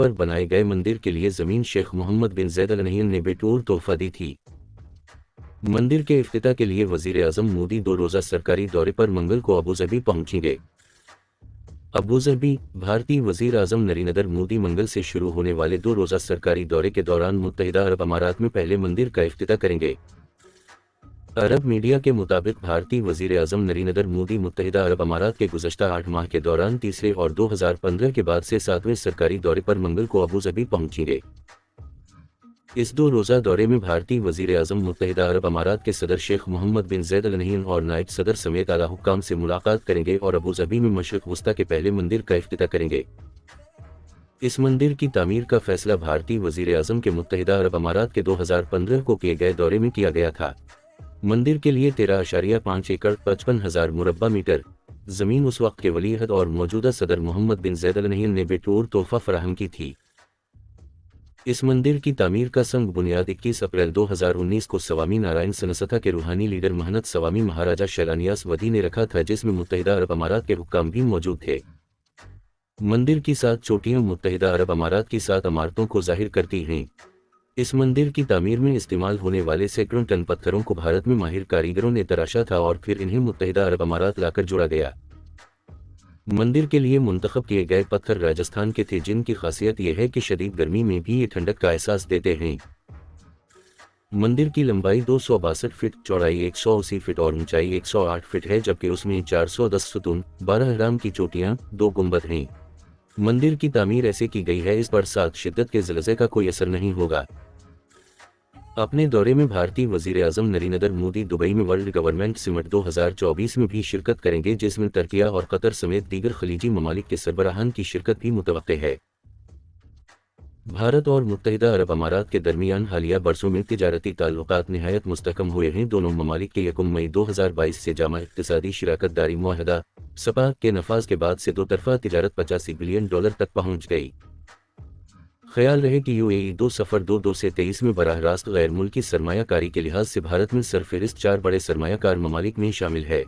पर बनाए गए मंदिर के लिए जमीन शेख मोहम्मद बिन ज़ैद अल नहयान ने बेटूर तोहफा दी थी। मंदिर के इफ्तिताह के लिए वजीर आजम मोदी 2 रोज़ा सरकारी दौरे पर मंगल को अबूजबी पहुंचेंगे। अबूजबी। भारतीय वजीर आजम नरेंद्र मोदी मंगल से शुरू होने वाले 2 रोज़ा सरकारी दौरे के दौरान मुत्तहिदा अरब अमारात में पहले मंदिर का इफ्तिताह करेंगे। अरब मीडिया के मुताबिक भारतीय वजीर आजम नरेंद्र मोदी मुत्तहिदा अरब अमारात के गुज़श्ता 8 माह के दौरान तीसरे और 2015 के बाद से 7वें सरकारी दौरे पर मंगल को अबूजबी पहुंचेंगे। इस 2 रोज़ा दौरे में भारतीय वजीर आजम मुत्तहिदा अरब अमारात के सदर शेख मोहम्मद बिन ज़ैद अल नहयान और नायब सदर समेत आला हुक्काम से मुलाकात करेंगे और अबूजबी में मशरिक़ वस्ता के पहले मंदिर का इफ्तिताह करेंगे। इस मंदिर की तामीर का फैसला भारतीय वजीर आजम के मुत्तहिदा अरब अमारात के 2015 को किए गए दौरे में किया गया था। मंदिर के लिए 13.5 एकड़ 55,000 मुरब्बा मीटर जमीन उस वक्त के वलीअहद और मौजूदा सदर मोहम्मद बिन ज़ैद अल नहयान ने बेटूर तोहफा फराहम की थी। इस मंदिर की तामीर का संग बुनियाद 21 अप्रैल 2019 को स्वामी नारायण सनसथा के रूहानी लीडर महनत स्वामी महाराजा शैलानियास वधी ने रखा था, जिसमें मुत्तहिदा अरब अमारात के हुक्काम भी मौजूद थे। मंदिर की 7 चोटियां मुत्तहिदा अरब अमारात की 7 अमारतों को जाहिर करती हैं। इस मंदिर की तामीर में इस्तेमाल होने वाले सैकड़ों टन पत्थरों को भारत में माहिर कारीगरों ने तराशा था और फिर इन्हें मुत्तहिदा अरब अमारात लाकर जोड़ा गया। मंदिर के लिए मुंतखब किए गए पत्थर राजस्थान के थे, जिनकी खासियत यह है कि शदीद गर्मी में भी ये ठंडक का एहसास देते हैं। मंदिर की लंबाई 262 फीट, चौड़ाई 180 फीट और ऊंचाई 108 फीट है, जबकि उसमें 410 सुतून, 12 अहराम की चोटियां, 2 गुंबद हैं। मंदिर की तामीर ऐसे की गई है इस पर 7 शिद्दत के ज़लज़ले का कोई असर नहीं होगा। अपने दौरे में भारतीय वजीर आजम नरेंद्र मोदी दुबई में वर्ल्ड गवर्नमेंट समिट 2024 में भी शिरकत करेंगे, जिसमें तुर्की और कतर समेत दीगर खलीजी ममालिक के सरबराहान की शिरकत भी मुतवक्के है। भारत और मुत्तहिदा अरब अमारात के दरमियान हालिया बरसों में तिजारती ताल्लुकात निहायत मुस्तहकम हुए हैं। दोनों ममालिक के 1 मई 2022 से जामा इक़्तिसादी शिराकत दारी मुआहदा सपा के नफाज के बाद से 2 तरफ़ा तिजारत $85 बिलियन तक पहुंच गई। ख्याल रहे कि UAE 2 सफ़र 2 से 23 में बराह रास्त गैर मुल्की सरमायाकारी के लिहाज से भारत में सरफहरिस्त 4 बड़े सरमायाकार ममालिक में शामिल है।